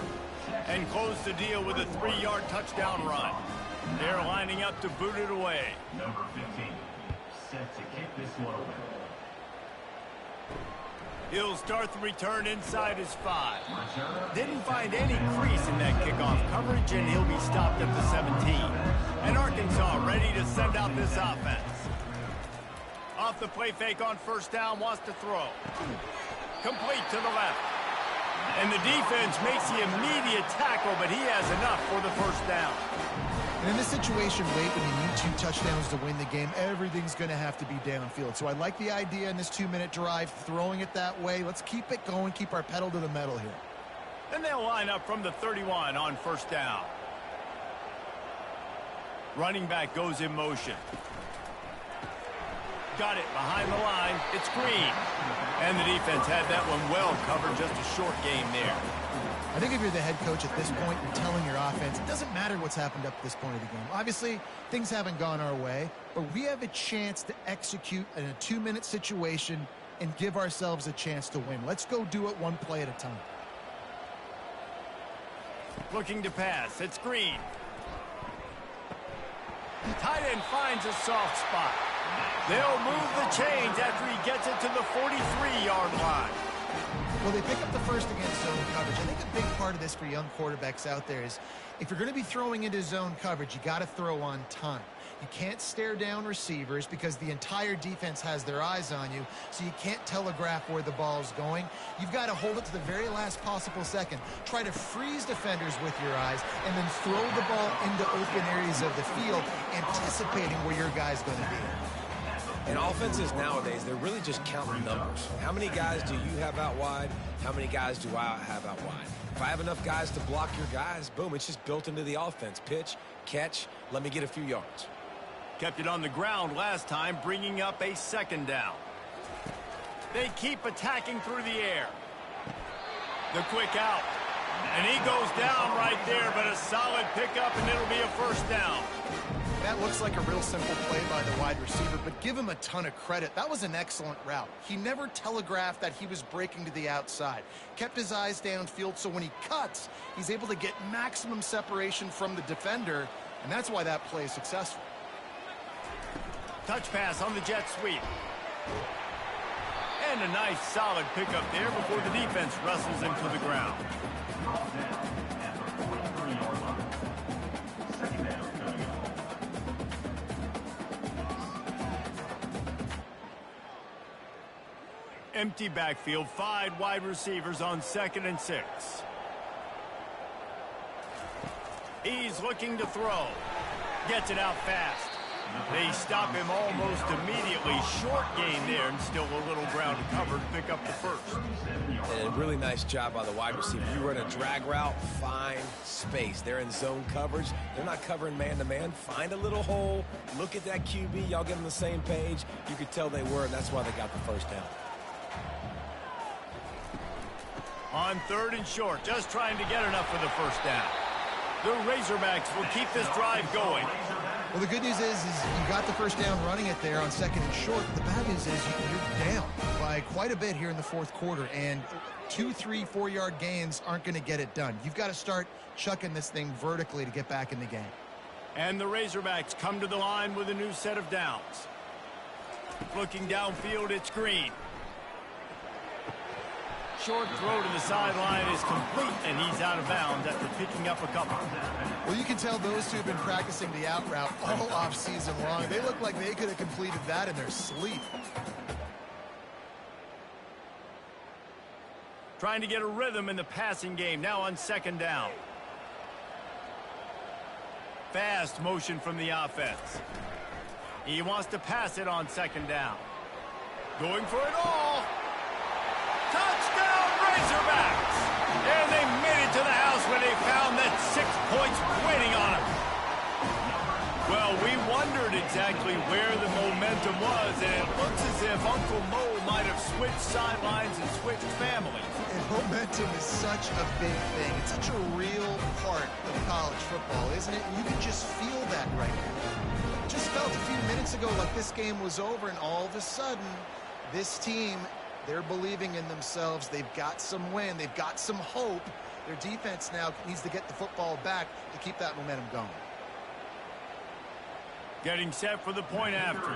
and close the deal with a 3-yard touchdown run. They're lining up to boot it away. Number 15, set to kick this one away. He'll start the return inside his 5. Didn't find any crease in that kickoff coverage, and he'll be stopped at the 17. And Arkansas ready to send out this offense. Off the play fake on first down, wants to throw. Complete to the left. And the defense makes the immediate tackle, but he has enough for the first down. And in this situation, late when you need 2 touchdowns to win the game, everything's going to have to be downfield. So I like the idea in this 2-minute drive, throwing it that way. Let's keep it going, keep our pedal to the metal here. And they'll line up from the 31 on first down. Running back goes in motion. Got it behind the line. It's Green. And the defense had that one well covered. Just a short game there. I think if you're the head coach at this point, you're telling your offense, it doesn't matter what's happened up to this point of the game. Obviously, things haven't gone our way, but we have a chance to execute in a 2-minute situation and give ourselves a chance to win. Let's go do it one play at a time. Looking to pass. It's Green. Tight end finds a soft spot. They'll move the chains after he gets it to the 43-yard line. Well, they pick up the first against zone coverage. I think a big part of this for young quarterbacks out there is if you're going to be throwing into zone coverage, you got to throw on time. You can't stare down receivers because the entire defense has their eyes on you, so you can't telegraph where the ball's going. You've got to hold it to the very last possible second. Try to freeze defenders with your eyes and then throw the ball into open areas of the field, anticipating where your guy's going to be. And offenses nowadays, they're really just counting numbers. How many guys do you have out wide? How many guys do I have out wide? If I have enough guys to block your guys, boom, it's just built into the offense. Pitch, catch, let me get a few yards. Kept it on the ground last time, bringing up a second down. They keep attacking through the air. The quick out. And he goes down right there, but a solid pickup, and it'll be a first down. That looks like a real simple play by the wide receiver, but give him a ton of credit. That was an excellent route. He never telegraphed that he was breaking to the outside. Kept his eyes downfield, so when he cuts, he's able to get maximum separation from the defender, and that's why that play is successful. Touch pass on the jet sweep. And a nice solid pickup there before the defense wrestles him to the ground. Empty backfield, 5 wide receivers on 2nd and 6. He's looking to throw. Gets it out fast. They stop him almost immediately. Short gain there, and still a little ground to cover to pick up the first. And a really nice job by the wide receiver. You run a drag route, find space. They're in zone coverage. They're not covering man-to-man. Find a little hole. Look at that QB. Y'all get on the same page. You could tell they were, and that's why they got the first down. On 3rd and short, just trying to get enough for the first down. The Razorbacks will keep this drive going. Well, the good news is you got the first down running it there on 2nd and short. The bad news is you're down by by quite a bit here in the fourth quarter, and 2, 3, 4-yard gains aren't going to get it done. You've got to start chucking this thing vertically to get back in the game. And the Razorbacks come to the line with a new set of downs. Looking downfield, it's Green. Short throw to the sideline is complete, and he's out of bounds after picking up a couple. Well, you can tell those two have been practicing the out route all off-season long. They look like they could have completed that in their sleep. Trying to get a rhythm in the passing game, now on second down. Fast motion from the offense. He wants to pass it on second down. Going for it all. Touchdown, Razorbacks! And they made it to the house where they found that 6 points waiting on them. Well, we wondered exactly where the momentum was, and it looks as if Uncle Mo might have switched sidelines and switched families. And momentum is such a big thing. It's such a real part of college football, isn't it? And you can just feel that right now. Just felt a few minutes ago like this game was over, and all of a sudden, this team, they're believing in themselves. They've got some wind. They've got some hope. Their defense now needs to get the football back to keep that momentum going. Getting set for the point after.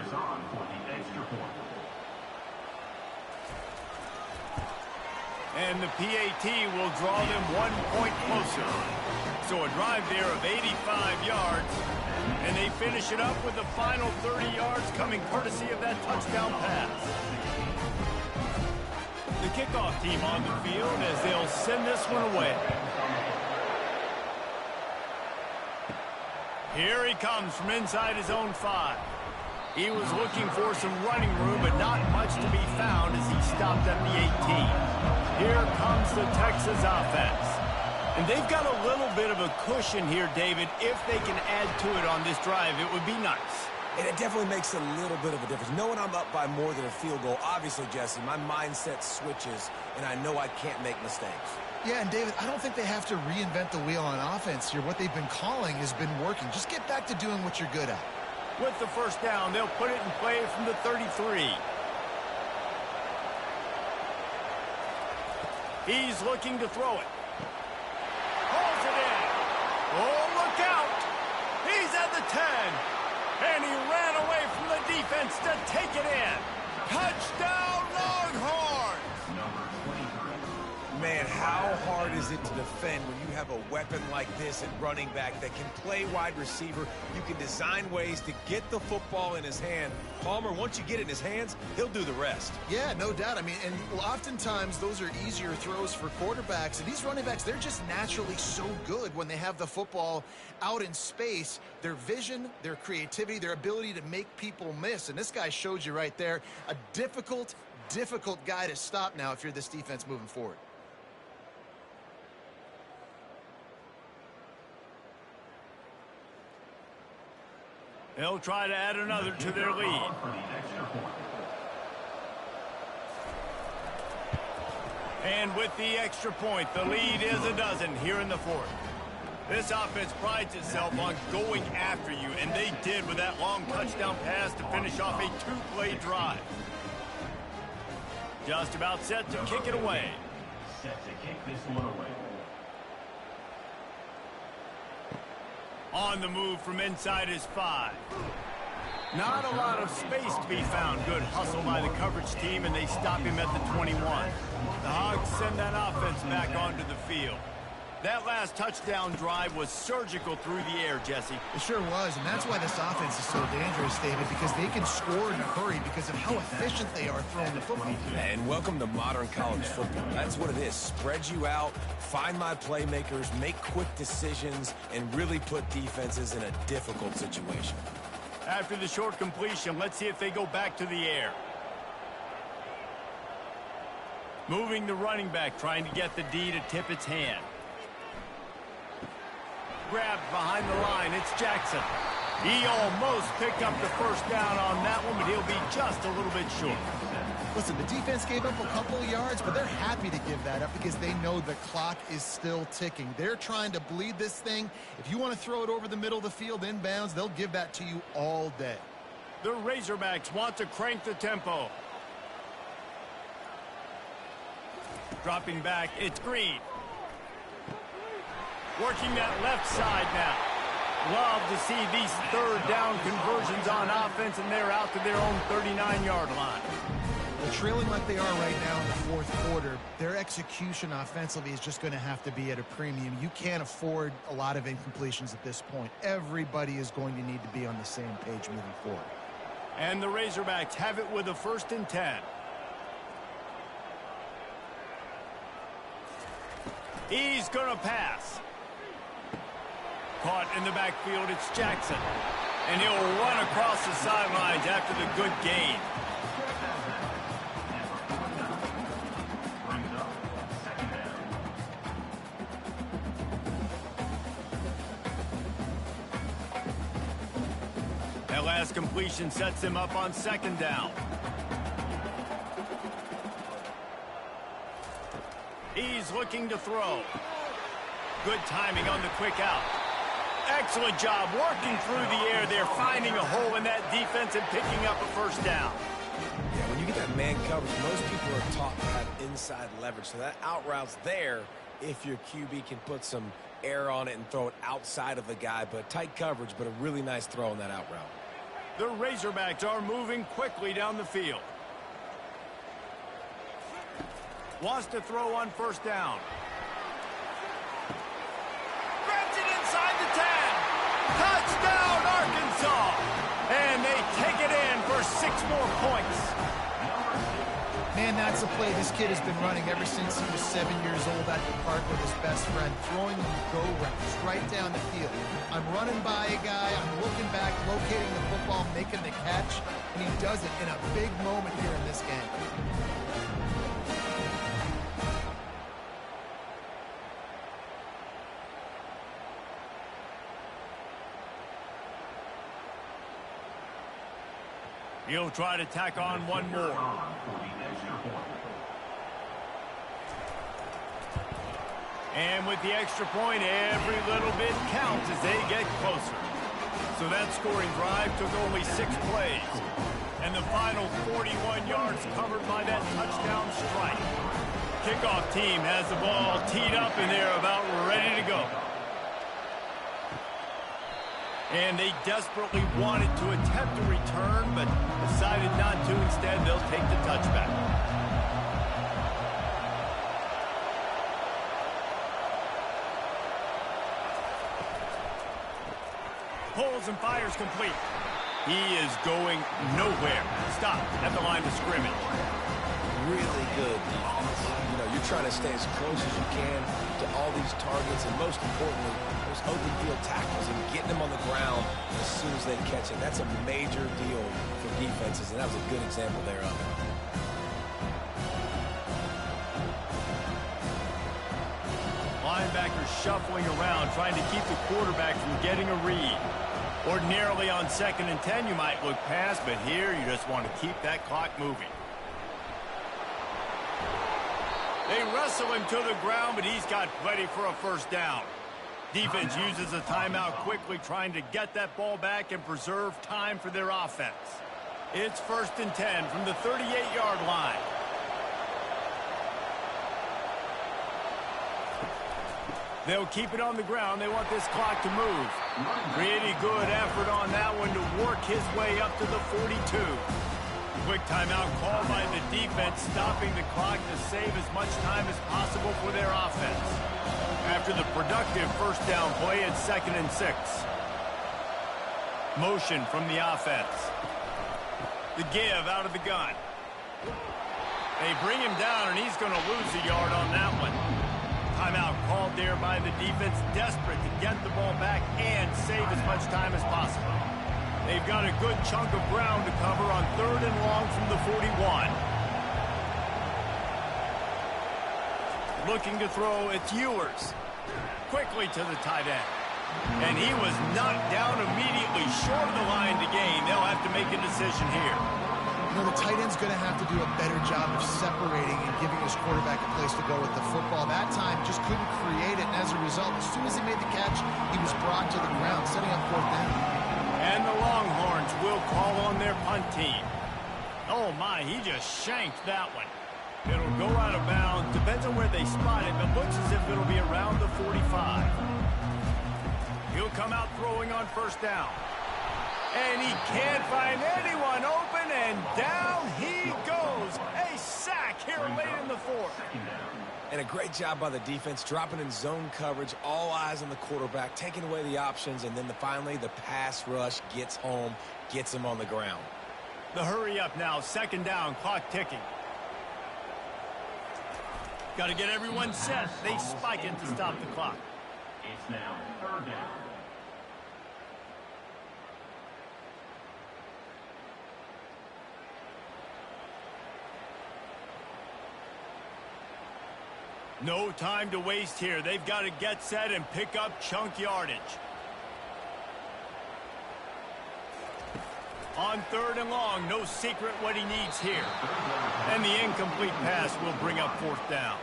And the PAT will draw them 1 point closer. So a drive there of 85 yards. And they finish it up with the final 30 yards coming courtesy of that touchdown pass. The kickoff team on the field as they'll send this one away. Here he comes from inside his own 5. He was looking for some running room, but not much to be found as he stopped at the 18. Here comes the Texas offense. And they've got a little bit of a cushion here, David. If they can add to it on this drive, it would be nice. And it definitely makes a little bit of a difference. Knowing I'm up by more than a field goal, obviously, Jesse, my mindset switches, and I know I can't make mistakes. Yeah, and David, I don't think they have to reinvent the wheel on offense here. What they've been calling has been working. Just get back to doing what you're good at. With the first down, they'll put it in play from the 33. He's looking to throw it. Pulls it in. Oh, look out. He's at the 10. And he ran away from the defense to take it in. Touchdown, Longhorns! Man, how hard is it to defend when you have a weapon like this at running back that can play wide receiver? You can design ways to get the football in his hand. Palmer, once you get it in his hands, he'll do the rest. Yeah, no doubt. I mean, and oftentimes those are easier throws for quarterbacks. And these running backs, they're just naturally so good when they have the football out in space. Their vision, their creativity, their ability to make people miss. And this guy showed you right there, a difficult guy to stop now if you're this defense moving forward. They'll try to add another to their lead. And with the extra point, the lead is a dozen here in the fourth. This offense prides itself on going after you, and they did with that long touchdown pass to finish off a 2-play drive. Just about set to kick it away. Set to kick this one away. On the move from inside his 5. Not a lot of space to be found. Good hustle by the coverage team, and they stop him at the 21. The Hogs send that offense back onto the field. That last touchdown drive was surgical through the air, Jesse. It sure was, and that's why this offense is so dangerous, David, because they can score in a hurry because of how efficient they are throwing the football. And welcome to modern college football. That's what it is. Spread you out, find my playmakers, make quick decisions, and really put defenses in a difficult situation. After the short completion, let's see if they go back to the air. Moving the running back, trying to get the D to tip its hand. Grabbed behind the line, it's Jackson. He almost picked up the first down on that one, but he'll be just a little bit short. Listen, the defense gave up a couple of yards, but they're happy to give that up because they know the clock is still ticking. They're trying to bleed this thing. If you want to throw it over the middle of the field inbounds, they'll give that to you all day. The Razorbacks want to crank the tempo. Dropping back, it's Green. Working that left side now. Love to see these third down conversions on offense, and they're out to their own 39-yard line. Well, trailing like they are right now in the fourth quarter, their execution offensively is just going to have to be at a premium. You can't afford a lot of incompletions at this point. Everybody is going to need to be on the same page moving forward. And the Razorbacks have it with a 1st and 10. He's going to pass. Caught in the backfield, it's Jackson. And he'll run across the sidelines after the good gain. That last completion sets him up on 2nd down. He's looking to throw. Good timing on the quick out. Excellent job working through the air there, finding a hole in that defense and picking up a 1st down. Yeah, when you get that man coverage, most people are taught to have inside leverage. So that out route's there if your QB can put some air on it and throw it outside of the guy. But tight coverage, but a really nice throw on that out route. The Razorbacks are moving quickly down the field. Wants to throw on 1st down. Grabs it inside the 10. Touchdown, Arkansas. And they take it in for 6 more points. Man, that's a play this kid has been running ever since he was 7 years old at the park with his best friend, throwing go routes right down the field. I'm running by a guy, I'm looking back, locating the football, making the catch, and he does it in a big moment here in this game. He'll try to tack on one more. And with the extra point, every little bit counts as they get closer. So that scoring drive took only 6 plays. And the final 41 yards covered by that touchdown strike. Kickoff team has the ball teed up and they're about ready to go. And they desperately wanted to attempt a return, but decided not to. Instead, they'll take the touchback. Pulls and fires complete. He is going nowhere. Stop at the line of scrimmage. Really good defense. You know, you're trying to stay as close as you can to all these targets, and most importantly, those open field tackles and getting them on the ground as soon as they catch it. That's a major deal for defenses, and that was a good example there of it. Linebackers shuffling around, trying to keep the quarterback from getting a read. Ordinarily on 2nd and 10, you might look past, but here you just want to keep that clock moving. They wrestle him to the ground, but he's got plenty for a 1st down. Defense uses a timeout quickly, trying to get that ball back and preserve time for their offense. It's 1st and 10 from the 38-yard line. They'll keep it on the ground. They want this clock to move. Pretty good effort on that one to work his way up to the 42. Quick timeout called by the defense, stopping the clock to save as much time as possible for their offense. After the productive 1st down play, it's 2nd and 6. Motion from the offense. The give out of the gun. They bring him down, and he's going to lose a yard on that one. Timeout called there by the defense, desperate to get the ball back and save as much time as possible. They've got a good chunk of ground to cover on 3rd and long from the 41. Looking to throw, it's Ewers. Quickly to the tight end. And he was knocked down immediately short of the line to gain. They'll have to make a decision here. You know, the tight end's going to have to do a better job of separating and giving his quarterback a place to go with the football. That time just couldn't create it, and as a result, as soon as he made the catch, he was brought to the ground, setting up 4th down. And the Longhorns will call on their punt team. Oh, my, he just shanked that one. It'll go out of bounds. Depends on where they spot it, but looks as if it'll be around the 45. He'll come out throwing on first down. And he can't find anyone open, and down he goes. A sack here late in the fourth. And a great job by the defense, dropping in zone coverage, all eyes on the quarterback, taking away the options, and then finally the pass rush gets home, gets him on the ground. The hurry up now, second down, clock ticking. Got to get everyone set. They spike it to stop the clock. It's now third down. No time to waste here. They've got to get set and pick up chunk yardage. On third and long, no secret what he needs here. And the incomplete pass will bring up fourth down.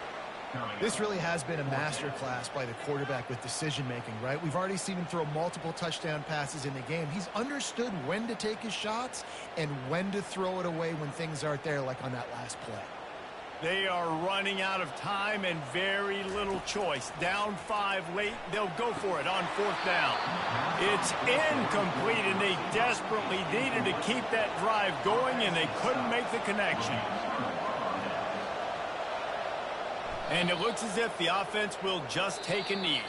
This really has been a masterclass by the quarterback with decision-making, right? We've already seen him throw multiple touchdown passes in the game. He's understood when to take his shots and when to throw it away when things aren't there, like on that last play. They are running out of time and very little choice. Down 5 late, they'll go for it on fourth down. It's incomplete, and they desperately needed to keep that drive going, and they couldn't make the connection. And it looks as if the offense will just take a knee.